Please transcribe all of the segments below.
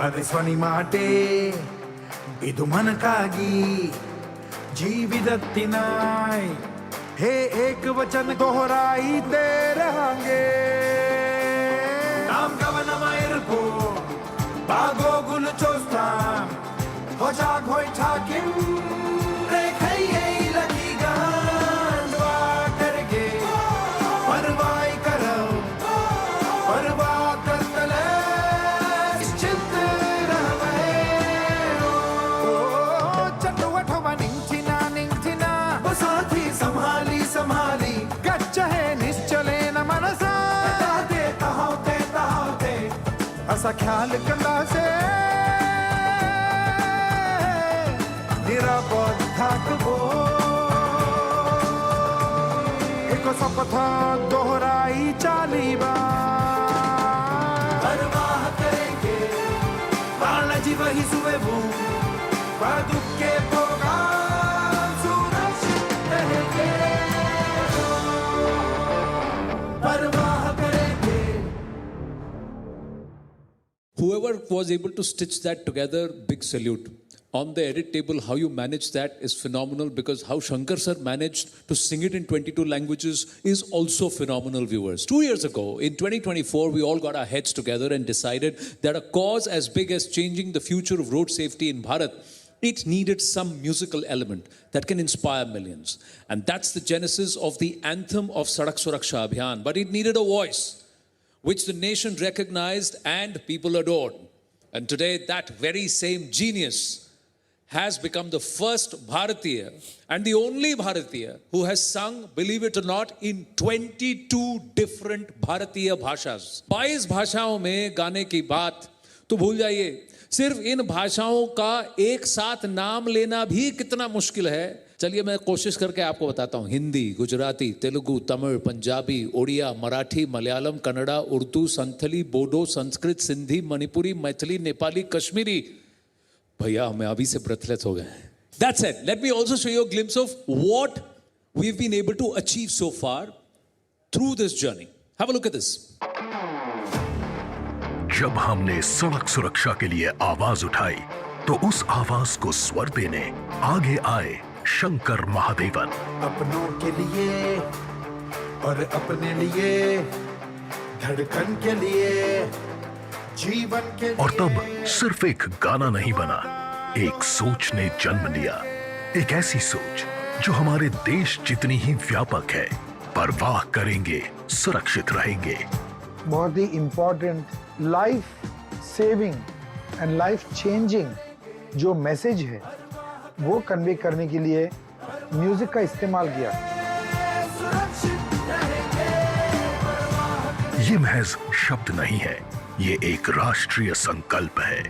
ಅದೇ ಸ್ವನಿ ಮಾಟೆ ಇದು ಮನಕ್ಕಾಗಿ ಜೀವಿದತ್ತಿನಾಯ್ हे एक वचन दोहराईते रहांगे नाम गवनमायरको बागो गुल चोस्ताम होजाग होय ठाकिम रेखये लगी गांडवा करगे परवाई करो परवा करतले चित रहवे ओ चटवटवा निंचिना निंचिना साथी संभाली संभाली गच्छ है निश्चले न मनसा ताते असा ख्याल कंदा से निरापद थाकबो एको सपथा दोहराई चालीबा परवाह करेंगे बालाजी वही सुवेबू बादुक के पोगा Whoever was able to stitch that together, big salute. On the edit table, how you managed that is phenomenal, because how Shankar sir managed to sing it in 22 languages is also phenomenal, viewers. 2 years ago, in 2024, we all got our heads together and decided that a cause as big as changing the future of road safety in Bharat, it needed some musical element that can inspire millions. And that's the genesis of the anthem of Sadak Suraksha Abhiyan. But it needed a voice which the nation recognized and people adored. And today, that very same genius has become the first Bharatiya and the only Bharatiya who has sung, believe it or not, in 22 different Bharatiya bhashas. 22 भाषाओं में गाने की बात तो भूल जाइए, सिर्फ इन भाषाओं का एक साथ नाम लेना भी कितना मुश्किल है। चलिए मैं कोशिश करके आपको बताता हूँ। हिंदी, गुजराती, तेलुगु, तमिल, पंजाबी, ओडिया, मराठी, मलयालम, कन्नड़ा, उर्दू, संथली, बोडो, संस्कृत, सिंधी, मणिपुरी, मैथिली, नेपाली, कश्मीरी। भैया हमें अभी से ब्रेथलेस हो गए। That's it. Let me also show you a glimpse of what we've been able to achieve so far through this journey. Have a look at this. जब हमने सड़क सुरक्षा के लिए आवाज उठाई तो उस आवाज को स्वर देने आगे आए शंकर महादेवन। अपनों के लिए और अपने लिए, धड़कन के लिए, जीवन के लिए। और तब सिर्फ एक गाना नहीं बना, एक सोच ने जन्म लिया। एक ऐसी सोच जो हमारे देश जितनी ही व्यापक है। परवाह करेंगे, सुरक्षित रहेंगे। बहुत ही important life saving and life changing जो मैसेज है वो कन्वे करने के लिए म्यूजिक का इस्तेमाल किया। ये महज शब्द नहीं है, ये एक राष्ट्रीय संकल्प है।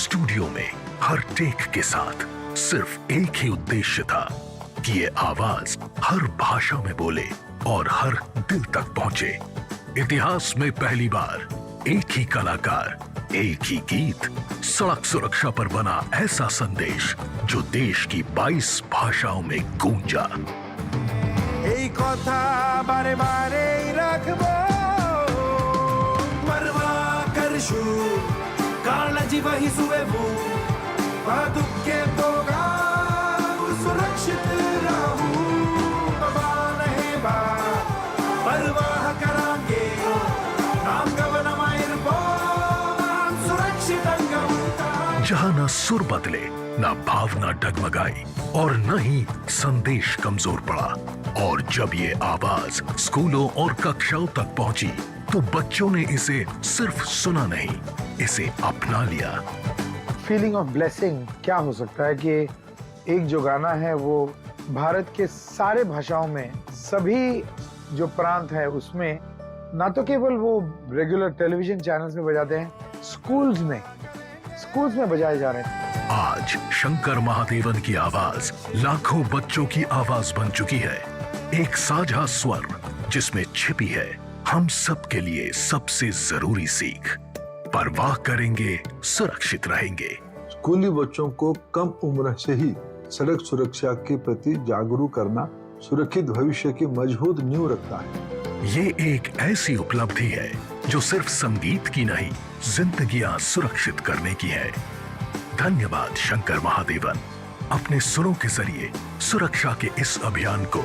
स्टूडियो में हर टेक के साथ सिर्फ एक ही उद्देश्य था कि ये आवाज हर भाषा में बोले और हर दिल तक पहुंचे। इतिहास में पहली बार एक ही कलाकार, एक ही गीत, सड़क सुरक्षा पर बना ऐसा संदेश जो देश की 22 भाषाओं में गूंजा। এই কথা বারে বারে রাখবো, परवा करशु काळजी वही सुवेबू बादुक के पोगा सुरक्षित रहू बाबा नहीं बा परवाह करांगे नाम गवनमायरको सुरक्षित अंगवंता। जहां न सुर बदले, न भावना डगमगाई और न ही संदेश कमजोर पड़ा। और जब ये आवाज स्कूलों और कक्षाओं तक पहुंची तो बच्चों ने इसे सिर्फ सुना नहीं, इसे अपना लिया। फीलिंग ऑफ ब्लेसिंग क्या हो सकता है कि एक जो गाना है वो भारत के सारे भाषाओं में, सभी जो प्रांत है उसमें, ना तो केवल वो रेगुलर टेलीविजन चैनल्स में बजाते हैं, स्कूल्स में बजाए जा रहे हैं। आज शंकर महादेवन की आवाज लाखों बच्चों की आवाज बन चुकी है। एक साझा स्वर जिसमें छिपी है हम सब के लिए सबसे जरूरी सीख। परवाह करेंगे, सुरक्षित रहेंगे। स्कूली बच्चों को कम उम्र से ही सड़क सुरक्षा के प्रति जागरूक करना सुरक्षित भविष्य की मजबूत नींव रखता है। ये एक ऐसी उपलब्धि है जो सिर्फ संगीत की नहीं, जिंदगियां सुरक्षित करने की है। धन्यवाद शंकर महादेवन, अपने सुरों के जरिए सुरक्षा के इस अभियान को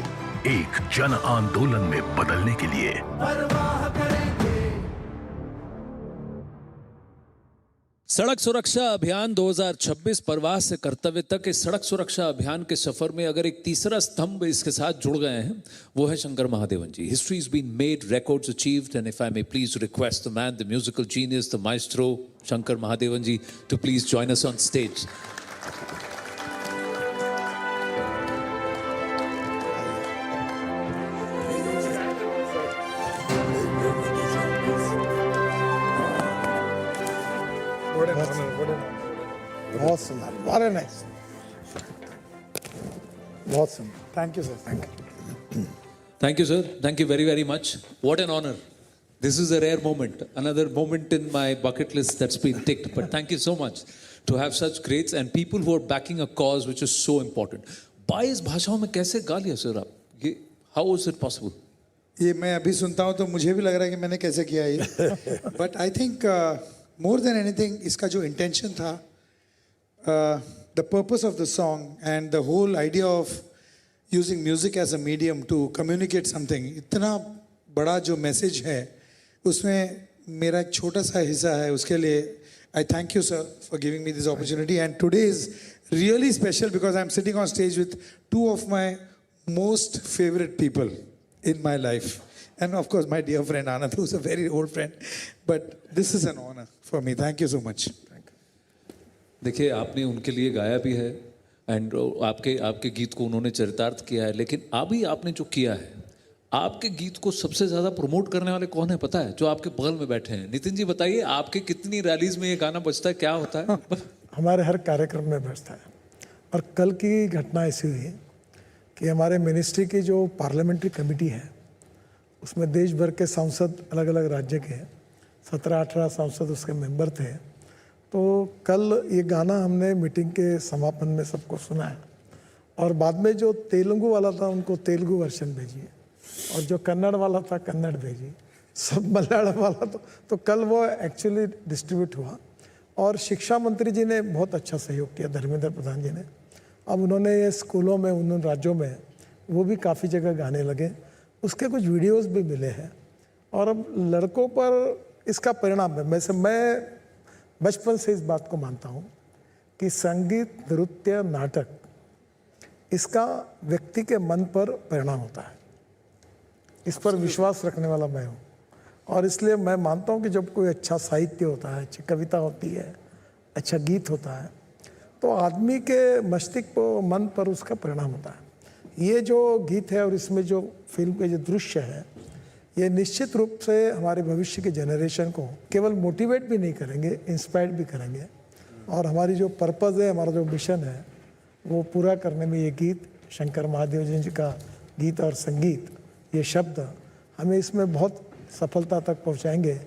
एक जन आंदोलन में बदलने के लिए। परवाह करेंगे। सड़क सुरक्षा अभियान 2026 परवाह से कर्तव्य तक इस सड़क सुरक्षा अभियान के सफर में अगर एक तीसरा स्तंभ इसके साथ जुड़ गए हैं, वो है Shankar Mahadevan ji. History is been made, records achieved, and if I may please request the man, the musical genius, the maestro, Shankar Mahadevan ji, to please join us on stage. बहुत सुंदर, वेरी नाइस, बहुत सुंदर। Thank you sir, thank you. Thank you, sir. Thank you very, very much. What an honor. This is a rare moment, another moment in my bucket list that's been ticked. But thank you so much to have such greats and people who are backing a cause which is so important. 22 भाषाओं में कैसे गा लिया sir आप? ये how was it possible? ये मैं अभी सुनता हूँ तो मुझे भी लग रहा है कि मैंने कैसे किया ये। But I think more than anything इसका जो इंटेंशन था, the purpose of the song and the whole idea of using music as a medium to communicate something, इतना बड़ा जो मैसेज है उसमें मेरा एक छोटा सा हिस्सा है। उसके लिए आई thank you sir for giving me this opportunity and today is really special because I am sitting on stage with two of my most favourite people in my life, and of course my dear friend Anand, who's a very old friend, but this is an honor for me. Thank you so much. देखिए, आपने उनके लिए गाया भी है and आपके गीत को उन्होंने चरितार्थ किया है, लेकिन अभी आपने जो किया है, आपके गीत को सबसे ज़्यादा प्रमोट करने वाले कौन है पता है? जो आपके बगल में बैठे हैं। नितिन जी बताइए, आपके कितनी रैलीज में ये गाना बजता है, क्या होता है? हमारे हर कार्यक्रम में बजता है। और कल की घटना ऐसी हुई कि हमारे मिनिस्ट्री की जो पार्लियामेंट्री कमेटी है उसमें देश भर के सांसद, अलग अलग राज्य के 17-18 सांसद उसके मेंबर थे। तो कल ये गाना हमने मीटिंग के समापन में सबको सुनाया और बाद में जो तेलुगु वाला था उनको तेलुगु वर्जन भेजिए और जो कन्नड़ वाला था कन्नड़ भेजिए, सब मलयालम वाला तो कल वो एक्चुअली डिस्ट्रीब्यूट हुआ। और शिक्षा मंत्री जी ने बहुत अच्छा सहयोग किया, धर्मेंद्र प्रधान जी ने। अब उन्होंने ये स्कूलों में, उन राज्यों में वो भी काफ़ी जगह गाने लगे, उसके कुछ वीडियोस भी मिले हैं। और अब लड़कों पर इसका परिणाम है। मैं बचपन से इस बात को मानता हूँ कि संगीत, नृत्य, नाटक, इसका व्यक्ति के मन पर परिणाम होता है। इस पर विश्वास रखने वाला मैं हूँ और इसलिए मैं मानता हूँ कि जब कोई अच्छा साहित्य होता है, अच्छी कविता होती है, अच्छा गीत होता है, तो आदमी के मस्तिष्क मन पर उसका परिणाम होता है। ये जो गीत है और इसमें जो फिल्म के जो दृश्य है, ये निश्चित रूप से हमारे भविष्य के जनरेशन को केवल मोटिवेट भी नहीं करेंगे, इंस्पायर भी करेंगे। और हमारी जो पर्पज़ है, हमारा जो मिशन है, वो पूरा करने में ये गीत, शंकर महादेवन जी का गीत और संगीत, ये शब्द हमें इसमें बहुत सफलता तक पहुंचाएंगे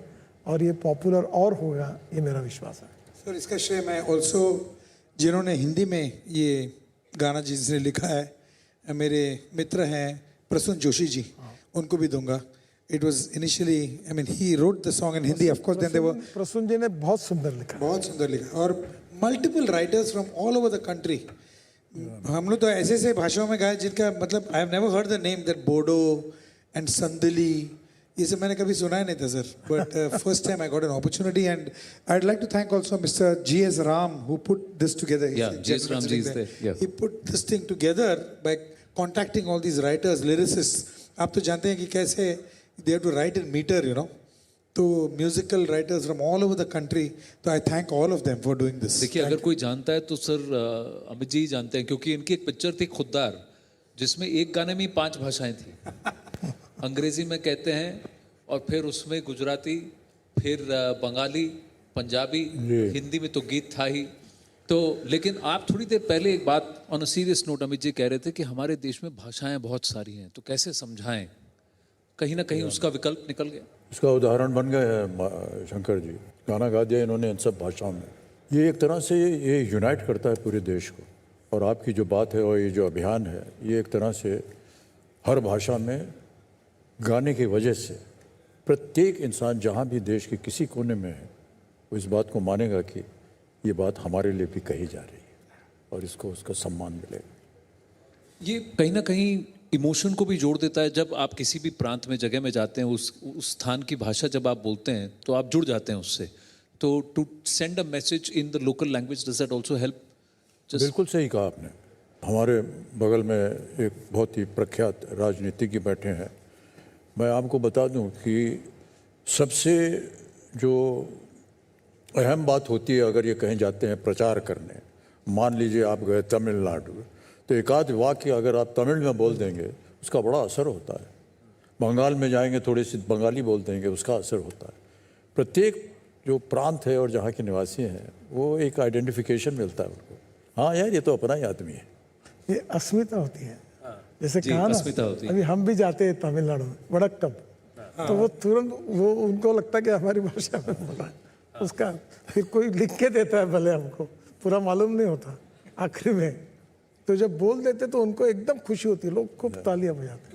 और ये पॉपुलर और होगा, ये मेरा विश्वास है। सर इसका श्रेय मैं ऑल्सो जिन्होंने हिंदी में ये गाना जिसने लिखा है, मेरे मित्र हैं प्रसून जोशी जी, उनको भी दूंगा। It was initially, I mean he wrote the song in Hindi, of course then they were. Prasoon ji ने बहुत सुंदर लिखा, बहुत सुंदर लिखा। और multiple writers from all over the country. हम लोग तो ऐसे ऐसे भाषाओं में गाए जिनका मतलब I have never heard the name, that Bodo and Santali, ये सब मैंने कभी सुना ही नहीं था sir. But first time I got an opportunity and I would like to thank also mister G S. Ram who put this together. G.S. Ram ji is there. Yeah. He put this thing together by contacting all these writers, lyricists. आप तो जानते हैं कि कैसे they have to write in meter, you know. तो musical writers from all over the country, तो I thank all of them for doing this. देखिए, अगर कोई जानता है तो सर अमित जी जानते हैं, क्योंकि इनकी एक पिक्चर थी खुद्दार, जिसमें एक गाने में 5 भाषाएं थी। अंग्रेजी में कहते हैं और फिर उसमें गुजराती, फिर बंगाली, पंजाबी, हिंदी में तो गीत था ही। तो लेकिन आप थोड़ी देर पहले एक बात on a serious note Amit ji कह रहे थे कि हमारे देश में भाषाएं बहुत सारी हैं, तो कैसे समझाएं? कहीं ना कहीं उसका विकल्प निकल गया। इसका उदाहरण बन गए शंकर जी, गाना गा दिया इन्होंने इन सब भाषाओं में। ये एक तरह से ये यूनाइट करता है पूरे देश को। और आपकी जो बात है और ये जो अभियान है, ये एक तरह से हर भाषा में गाने की वजह से प्रत्येक इंसान जहाँ भी देश के किसी कोने में है वो इस बात को मानेगा कि ये बात हमारे लिए भी कही जा रही है और इसको उसका सम्मान मिलेगा। ये कहीं ना कहीं इमोशन को भी जोड़ देता है। जब आप किसी भी प्रांत में जगह में जाते हैं, उस स्थान की भाषा जब आप बोलते हैं तो आप जुड़ जाते हैं उससे। तो to send a message in the local language, does that also help? बिल्कुल सही कहा आपने। हमारे बगल में एक बहुत ही प्रख्यात राजनीतिज्ञ बैठे हैं। मैं आपको बता दूं कि सबसे जो अहम बात होती है अगर ये कहीं जाते हैं प्रचार करने, मान लीजिए आप गए तमिलनाडु, तो एक आध वाक्य अगर आप तमिल में बोल देंगे उसका बड़ा असर होता है। बंगाल में जाएंगे थोड़ी सी बंगाली बोल देंगे उसका असर होता है। प्रत्येक जो प्रांत है और जहाँ के निवासी हैं वो एक आइडेंटिफिकेशन मिलता है उनको, हाँ यार ये तो अपना ही आदमी है। ये अस्मिता होती है। जैसे जी, कहा ना, अस्मिता होती है। अभी हम भी जाते हैं तमिलनाडु में वड़क्कम, तो वो तुरंत वो उनको लगता है कि हमारी भाषा में बोला है उसका। फिर कोई लिख के देता है, भले हमको पूरा मालूम नहीं होता आखिरी में, तो जब बोल देते तो उनको एकदम खुशी होती है, लोग खूब तालियां बजाते हैं।